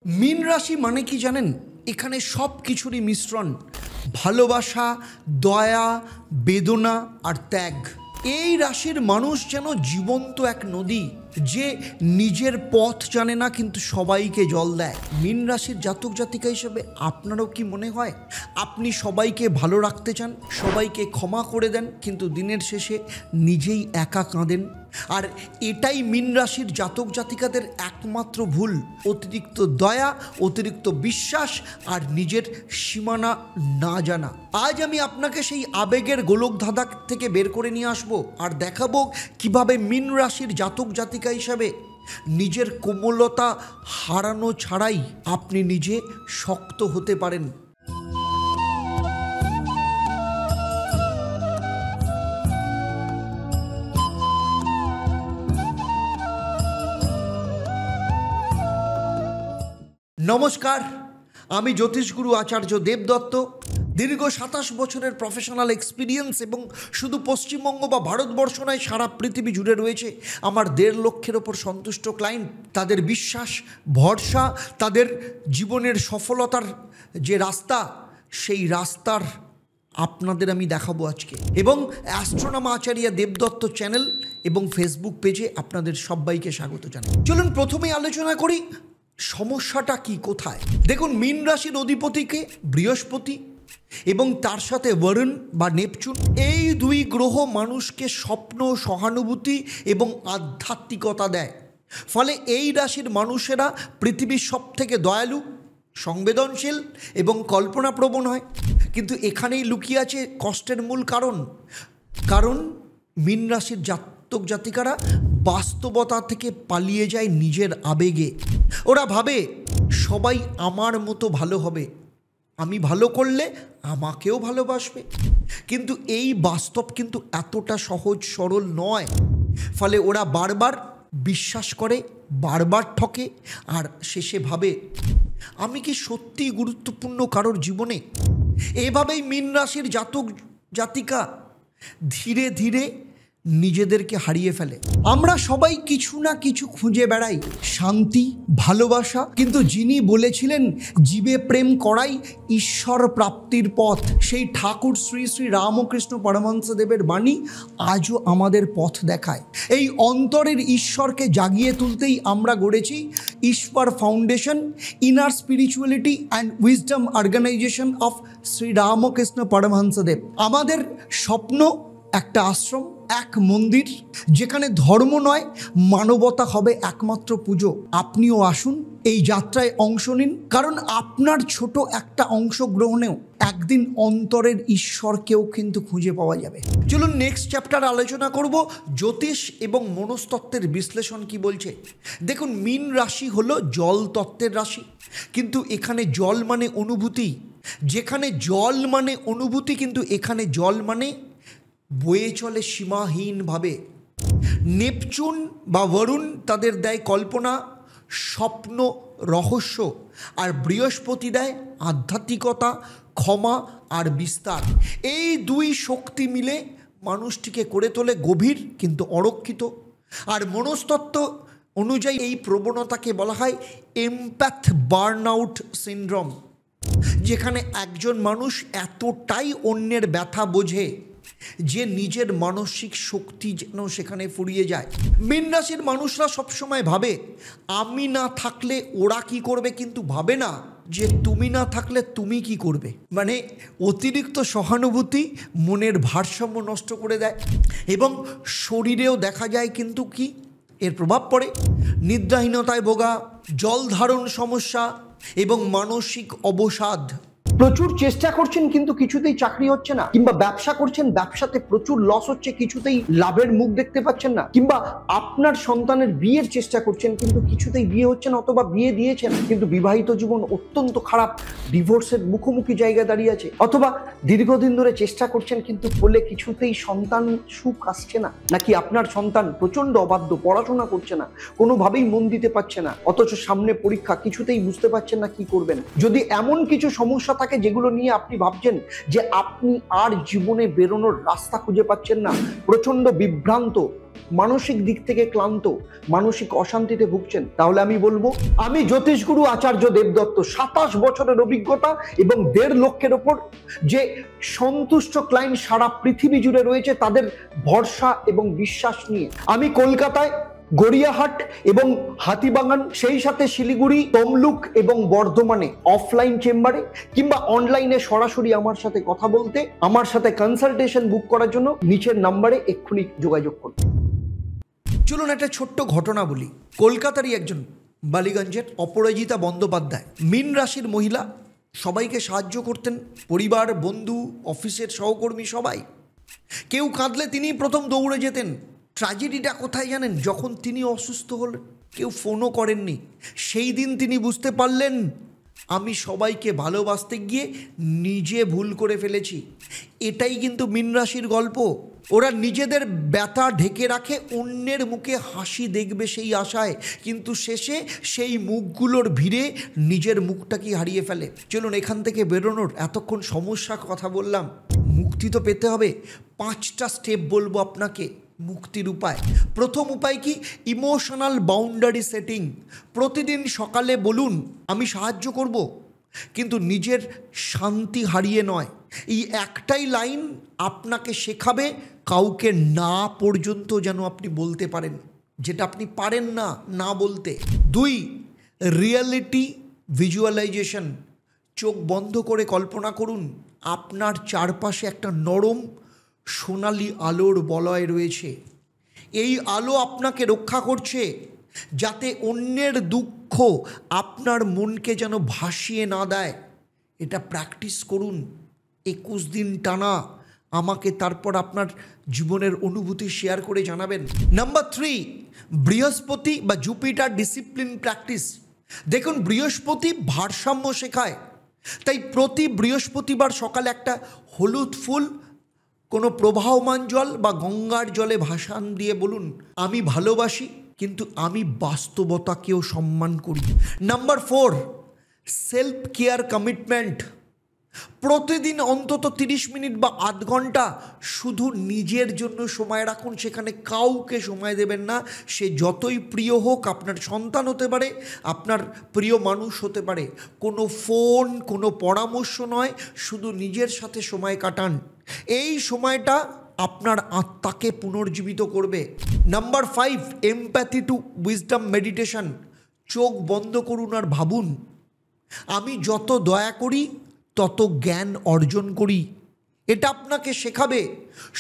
মীন রাশি মানে কি জানেন? এখানে সব কিছুরই মিশ্রণ, ভালোবাসা, দয়া, বেদনা আর ত্যাগ। এই রাশির মানুষ যেন জীবন্ত এক নদী, যে নিজের পথ জানে না কিন্তু সবাইকে জল দেয়। মীন রাশির জাতক জাতিকা হিসেবে আপনারও কি মনে হয় আপনি সবাইকে ভালো রাখতে চান, সবাইকে ক্ষমা করে দেন, কিন্তু দিনের শেষে নিজেই একা কাঁদেন? আর এটাই মীন রাশির জাতক জাতিকাদের একমাত্র ভুল, অতিরিক্ত দয়া, অতিরিক্ত বিশ্বাস আর নিজের সীমানা না জানা। আজ আমি আপনাকে সেই আবেগের গোলকধাঁধা থেকে বের করে নিয়ে আসবো আর দেখাবো কিভাবে মীন রাশির জাতক জাতিকা হিসাবে নিজের কোমলতা হারানো ছাড়াই আপনি নিজে শক্ত হতে পারেন। নমস্কার, আমি জ্যোতিষগুরু আচার্য দেবদত্ত। দীর্ঘ 27 বছরের প্রফেশনাল এক্সপিরিয়েন্স এবং শুধু পশ্চিমবঙ্গ বা ভারতবর্ষ নয়, সারা পৃথিবী জুড়ে রয়েছে আমার 1.5 লক্ষের ওপর সন্তুষ্ট ক্লায়েন্ট। তাদের বিশ্বাস, ভরসা, তাদের জীবনের সফলতার যে রাস্তা, সেই রাস্তার আপনাদের আমি দেখাবো আজকে। এবং অ্যাস্ট্রোনমার আচার্য দেবদত্ত চ্যানেল এবং ফেসবুক পেজে আপনাদের সবাইকে স্বাগত জানাই। চলুন প্রথমেই আলোচনা করি সমস্যাটা কি, কোথায়। দেখুন, মীন রাশির অধিপতিকে বৃহস্পতি এবং তার সাথে বরুণ বা নেপচুন, এই দুই গ্রহ মানুষকে স্বপ্ন, সহানুভূতি এবং আধ্যাত্মিকতা দেয়। ফলে এই রাশির মানুষেরা পৃথিবীর সবথেকে দয়ালু, সংবেদনশীল এবং কল্পনাপ্রবণ হয়। কিন্তু এখানেই লুকিয়ে আছে কষ্টের মূল কারণ মীন রাশির জাতক জাতিকারা বাস্তবতা থেকে পালিয়ে যায় নিজের আবেগে। ওরা ভাবে সবাই আমার মতো ভালো হবে, আমি ভালো করলে আমাকেও ভালোবাসবে। কিন্তু এই বাস্তব কিন্তু এতটা সহজ সরল নয়। ফলে ওরা বারবার বিশ্বাস করে, বারবার ঠকে, আর শেষে ভাবে আমি কি সত্যিই গুরুত্বপূর্ণ কারোর জীবনে? এভাবেই মীন রাশির জাতক জাতিকা ধীরে ধীরে নিজেদেরকে হারিয়ে ফেলে। আমরা সবাই কিছু না কিছু খুঁজে বেড়াই, শান্তি, ভালোবাসা, কিন্তু যিনি বলেছিলেন জীবে প্রেম করাই ঈশ্বর প্রাপ্তির পথ, সেই ঠাকুর শ্রী শ্রী রামকৃষ্ণ পরমহংসদেবের বাণী আজও আমাদের পথ দেখায়। এই অন্তরের ঈশ্বরকে জাগিয়ে তুলতেই আমরা গড়েছি Ishwar foundation, inner spirituality and wisdom organisation of Shri Ramakrishna Paramahansadev. আমাদের স্বপ্ন একটা আশ্রম, এক মন্দির, যেখানে ধর্ম নয়, মানবতা হবে একমাত্র পুজো। আপনিও আসুন, এই যাত্রায় অংশ নিন, কারণ আপনার ছোট একটা অংশগ্রহণেও একদিন অন্তরের ঈশ্বরকেও কিন্তু খুঁজে পাওয়া যাবে। চলুন নেক্সট চ্যাপ্টার আলোচনা করব জ্যোতিষ এবং মনস্তত্ত্বের বিশ্লেষণ কি বলছে। দেখুন, মীন রাশি হলো জল তত্ত্বের রাশি, কিন্তু এখানে জল মানে অনুভূতি। যেখানে জল মানে অনুভূতি, কিন্তু এখানে জল মানে বয়ে চলে সীমাহীনভাবে। নেপচুন বা বরুণ তাদের দেয় কল্পনা, স্বপ্ন, রহস্য, আর বৃহস্পতি দেয় আধ্যাত্মিকতা, ক্ষমা আর বিস্তার। এই দুই শক্তি মিলে মানুষটিকে করে তোলে গভীর কিন্তু অরক্ষিত। আর মনস্তত্ত্ব অনুযায়ী এই প্রবণতাকে বলা হয় এমপ্যাথ বার্নআউট সিনড্রোম, যেখানে একজন মানুষ এতটাই অন্যের ব্যথা বোঝে যে নিজের মানসিক শক্তি যেন সেখানে ফুরিয়ে যায়। মীন রাশির মানুষরা সবসময় ভাবে আমি না থাকলে ওরা কি করবে, কিন্তু ভাবে না যে তুমি না থাকলে তুমি কি করবে। মানে অতিরিক্ত সহানুভূতি মনের ভারসাম্য নষ্ট করে দেয় এবং শরীরেও দেখা যায় কিন্তু কি এর প্রভাব পড়ে নিদ্রাহীনতায় ভোগা, জল ধারণ সমস্যা এবং মানসিক অবসাদ। প্রচুর চেষ্টা করছেন কিন্তু কিছুতেই চাকরি হচ্ছে না, কিংবা ব্যবসা করছেন, ব্যবসাতে প্রচুর লস হচ্ছে, কিছুতেই লাভের মুখ দেখতে পাচ্ছেন না, কিংবা আপনার সন্তানের বিয়ের চেষ্টা করছেন কিন্তু কিছুতেই বিয়ে হচ্ছে না, অথবা বিয়ে দিয়েছেন কিন্তু বিবাহিত জীবন অত্যন্ত খারাপ, ডিভোর্সের মুখোমুখি জায়গায় দাঁড়িয়ে আছে, অথবা দীর্ঘদিন ধরে চেষ্টা করছেন কিন্তু ফলে কিছুতেই সন্তান সুখ আসছে না, নাকি আপনার সন্তান প্রচন্ড অবাধ্য, পড়াশোনা করছে না, কোনোভাবেই মন দিতে পারছে না, অথচ সামনে পরীক্ষা, কিছুতেই বুঝতে পারছেন না কি করবেন। যদি এমন কিছু সমস্যা থাকে যেগুলো নিয়ে আপনি ভাবছেন যে আপনি আর জীবনে বেরোনোর রাস্তা খুঁজে পাচ্ছেন না, প্রচন্ড বিভ্রান্ত, মানসিক দিক থেকে ক্লান্ত, মানসিক অশান্তিতে ভুগছেন, তাহলে আমি বলবো আমি জ্যোতিষগুরু আচার্য দেবদত্ত 27 বছরের অভিজ্ঞতা এবং 1.5 লক্ষের ওপর যে সন্তুষ্ট ক্লায়েন্ট সারা পৃথিবী জুড়ে রয়েছে তাদের ভরসা এবং বিশ্বাস নিয়ে আমি কলকাতায় গড়িয়াহাট এবং হাতিবাগান, সেই সাথে শিলিগুড়ি, তমলুক এবং বর্ধমানে অফলাইন চেম্বারে কিংবা অনলাইনে সরাসরি আমার সাথে কথা বলতে, আমার সাথে কনসালটেশন বুক করার জন্য নিচের নাম্বারে এক্ষুনি যোগাযোগ করুন। চলুন একটা ছোট্ট ঘটনা বলি। কলকাতারই একজন বালিগঞ্জের অপরাজিতা বন্দ্যোপাধ্যায়, মীন রাশির মহিলা, সবাইকে সাহায্য করতেন, পরিবার, বন্ধু, অফিসের সহকর্মী সবাই। কেউ কাঁদলে তিনি প্রথম দৌড়ে যেতেন। ট্র্যাজেডিটা কোথায় জানেন? যখন তিনি অসুস্থ হলেন, কেউ ফোনও করেননি। সেই দিন তিনি বুঝতে পারলেন আমি সবাইকে ভালোবাসতে গিয়ে নিজে ভুল করে ফেলেছি। এটাই কিন্তু মীন রাশির গল্প। ওরা নিজেদের ব্যথা ঢেকে রাখে, অন্যের মুখে হাসি দেখবে সেই আশায়, কিন্তু শেষে সেই মুখগুলোর ভিড়ে নিজের মুখটাকে হারিয়ে ফেলে। চলুন এখান থেকে বেরোনোর, এতক্ষণ সমস্যার কথা বললাম, মুক্তি তো পেতে হবে। 5টা স্টেপ বলবো আপনাকে মুক্তির উপায়। প্রথম উপায় কি? Emotional boundary setting. প্রতিদিন সকালে বলুন আমি সাহায্য করব, কিন্তু নিজের শান্তি হারিয়ে নয়। এই একটাই লাইন আপনাকে শেখাবে কাউকে না পর্যন্ত যেন আপনি বলতে পারেন, যেটা আপনি পারেন না না বলতে। 2, রিয়েলিটি ভিজুয়ালাইজেশন। চোখ বন্ধ করে কল্পনা করুন আপনার চারপাশে একটা নরম সোনালি আলোর বলয় রয়েছে। এই আলো আপনাকে রক্ষা করছে যাতে অন্যের দুঃখ আপনার মনকে যেন ভাসিয়ে না দেয়। এটা প্র্যাকটিস করুন 21 দিন টানা। আমাকে তারপর আপনার জীবনের অনুভূতি শেয়ার করে জানাবেন। নাম্বার 3, বৃহস্পতি বা জুপিটার ডিসিপ্লিন প্র্যাকটিস। দেখুন বৃহস্পতি ভারসাম্য শেখায়, তাই প্রতি বৃহস্পতিবার সকালে একটা হলুদ ফুল কোনো প্রবাহমান জল বা গঙ্গার জলে ভাসান দিয়ে বলুন আমি ভালোবাসি, কিন্তু আমি বাস্তবতাকেও সম্মান করি। Number 4, self care commitment. প্রতিদিন অন্তত 30 মিনিট বা আধ ঘন্টা শুধু নিজের জন্য সময় রাখুন। সেখানে কাউকে সময় দেবেন না, সে যতই প্রিয় হোক, আপনার সন্তান হতে পারে, আপনার প্রিয় মানুষ হতে পারে। কোনো ফোন, কোনো পরামর্শ নয়, শুধু নিজের সাথে সময় কাটান। এই সময়টা আপনার আত্মাকে পুনর্জীবিত করবে। Number 5, empathy to wisdom meditation. চোখ বন্ধ করুন আর ভাবুন আমি যত দয়া করি তত জ্ঞান অর্জন করি। এটা আপনাকে শেখাবে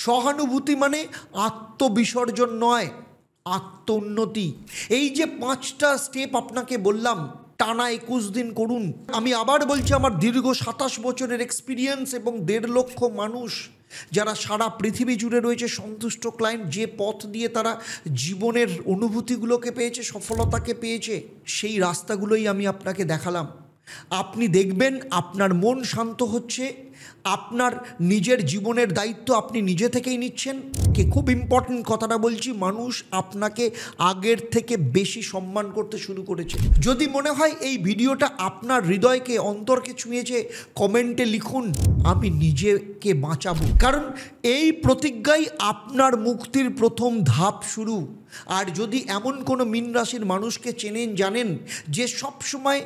সহানুভূতি মানে আত্মবিসর্জন নয়, আত্ম উন্নতি। এই যে 5টা স্টেপ আপনাকে বললাম, টানা 21 দিন করুন। আমি আবার বলছি, আমার দীর্ঘ 27 বছরের এক্সপিরিয়েন্স এবং 1.5 লক্ষ মানুষ যারা সারা পৃথিবী জুড়ে রয়েছে সন্তুষ্ট ক্লায়েন্ট, যে পথ দিয়ে তারা জীবনের অনুভূতিগুলোকে পেয়েছে, সফলতাকে পেয়েছে, সেই রাস্তাগুলোই আমি আপনাকে দেখালাম। আপনি দেখবেন আপনার মন শান্ত হচ্ছে, আপনার নিজের জীবনের দায়িত্ব আপনি নিজে থেকেই নিচ্ছেন। কি খুব ইম্পর্টেন্ট কথাটা বলছি, মানুষ আপনাকে আগের থেকে বেশি সম্মান করতে শুরু করেছে। যদি মনে হয় এই ভিডিওটা আপনার হৃদয়কে, অন্তরকে ছুঁয়েছে, কমেন্টে লিখুন আমি নিজেকে বাঁচাবো। কারণ এই প্রতিজ্ঞাই আপনার মুক্তির প্রথম ধাপ শুরু। আর যদি এমন কোনো মীন রাশির মানুষকে চেনেন, জানেন যে সবসময়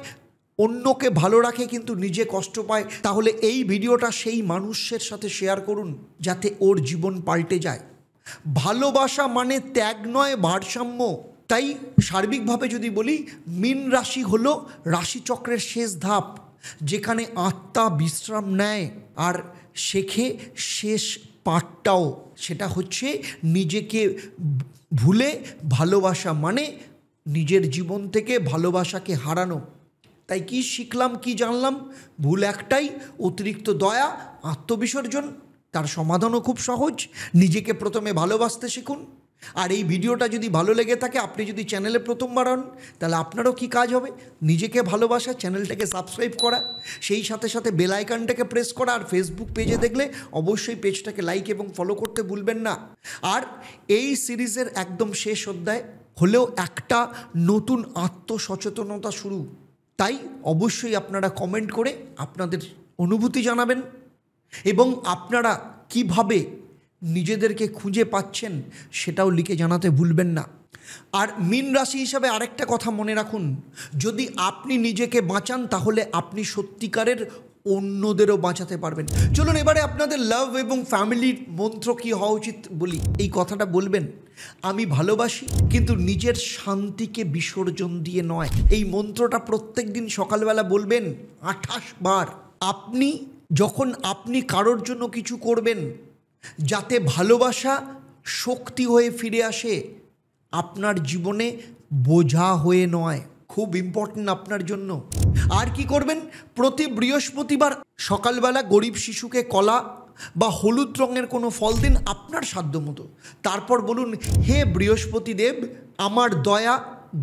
অন্যকে ভালো রাখে কিন্তু নিজে কষ্ট পায়, তাহলে এই ভিডিওটা সেই মানুষের সাথে শেয়ার করুন যাতে ওর জীবন পাল্টে যায়। ভালোবাসা মানে ত্যাগ নয়, ভারসাম্য। তাই সার্বিকভাবে যদি বলি, মীন রাশি হলো রাশিচক্রের শেষ ধাপ, যেখানে আত্মা বিশ্রাম নেয় আর শেখে শেষ পাঠটাও। সেটা হচ্ছে নিজেকে ভুলে ভালোবাসা, মানে নিজের জীবন থেকে ভালোবাসাকে হারানো। তাই কি শিখলাম, কি জানলাম? ভুল একটাই, অতিরিক্ত দয়া, আত্মবিসর্জন। তার সমাধানও খুব সহজ, নিজেকে প্রথমে ভালোবাসতে শিখুন। আর এই ভিডিওটা যদি ভালো লেগে থাকে, আপনি যদি চ্যানেলে প্রথমবার হন, তাহলে আপনারও কি কাজ হবে? নিজেকে ভালোবাসা, চ্যানেলটাকে সাবস্ক্রাইব করা, সেই সাথে সাথে বেল আইকনটাকে প্রেস করা। আর ফেসবুক পেজে দেখলে অবশ্যই পেজটাকে লাইক এবং ফলো করতে ভুলবেন না। আর এই সিরিজের একদম শেষ অধ্যায় হলেও একটা নতুন আত্মসচেতনতা শুরু। তাই অবশ্যই আপনারা কমেন্ট করে আপনাদের অনুভূতি জানাবেন এবং আপনারা কিভাবে নিজেদেরকে খুঁজে পাচ্ছেন সেটাও লিখে জানাতে ভুলবেন না। আর মীন রাশি হিসাবে আরেকটা কথা মনে রাখুন, যদি আপনি নিজেকে বাঁচান তাহলে আপনি সত্যিকারের অন্যদেরও বাঁচাতে পারবেন। চলুন এবারে আপনাদের লাভ এবং ফ্যামিলির মন্ত্র কী হওয়া উচিত বলি। এই কথাটা বলবেন, আমি ভালোবাসি কিন্তু নিজের শান্তিকে বিসর্জন দিয়ে নয়। এই মন্ত্রটা প্রত্যেক দিন সকালবেলা বলবেন 28 বার। যখন আপনি কারোর জন্য কিছু করবেন যাতে ভালোবাসা শক্তি হয়ে ফিরে আসে, আপনার জীবনে বোঝা হয়ে নয়, খুব ইম্পর্টেন্ট আপনার জন্য। আর কি করবেন, প্রতি বৃহস্পতিবার সকালবেলা গরিব শিশুকে কলা বা হলুদ রঙের কোনো ফল দিন আপনার সাধ্যমতো। তারপর বলুন, হে বৃহস্পতি দেব, আমার দয়া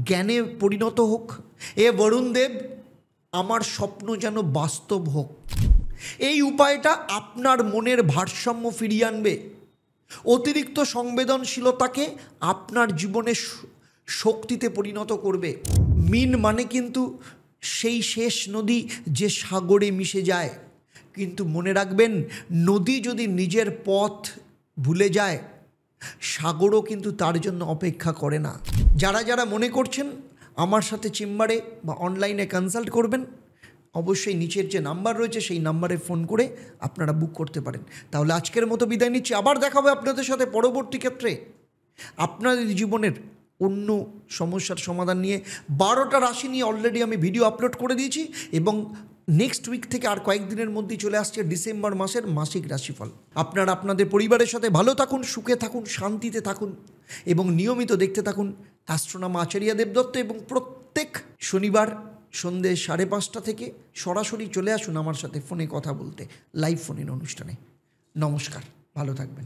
জ্ঞানে পরিণত হোক। এ বরুণ দেব, আমার স্বপ্ন যেন বাস্তব হোক। এই উপায়টা আপনার মনের ভারসাম্য ফিরিয়ে আনবে, অতিরিক্ত সংবেদনশীলতাকে আপনার জীবনে শক্তিতে পরিণত করবে। মীন মানে কিন্তু সেই শেষ নদী যে সাগরে মিশে যায়, কিন্তু মনে রাখবেন, নদী যদি নিজের পথ ভুলে যায়, সাগরও কিন্তু তার জন্য অপেক্ষা করে না। যারা মনে করছেন আমার সাথে চেম্বারে বা অনলাইনে কনসাল্ট করবেন, অবশ্যই নিচের যে নাম্বার রয়েছে সেই নাম্বারে ফোন করে আপনারা বুক করতে পারেন। তাহলে আজকের মতো বিদায় নিচ্ছি, আবার দেখা হবে আপনাদের সাথে পরবর্তী ক্ষেত্রে আপনাদের জীবনের অন্য সমস্যার সমাধান নিয়ে। 12টা রাশি নিয়ে অলরেডি আমি ভিডিও আপলোড করে দিয়েছি এবং নেক্সট উইক থেকে আর কয়েকদিনের মধ্যেই চলে আসছে ডিসেম্বর মাসের মাসিক রাশিফল। আপনারা আপনাদের পরিবারের সাথে ভালো থাকুন, সুখে থাকুন, শান্তিতে থাকুন এবং নিয়মিত দেখতে থাকুন অ্যাস্ট্রোনমার আচার্য দেবদত্ত। এবং প্রত্যেক শনিবার সন্ধ্যে 5:30 থেকে সরাসরি চলে আসুন আমার সাথে ফোনে কথা বলতে, লাইভ ফোনের অনুষ্ঠানে। নমস্কার, ভালো থাকবেন।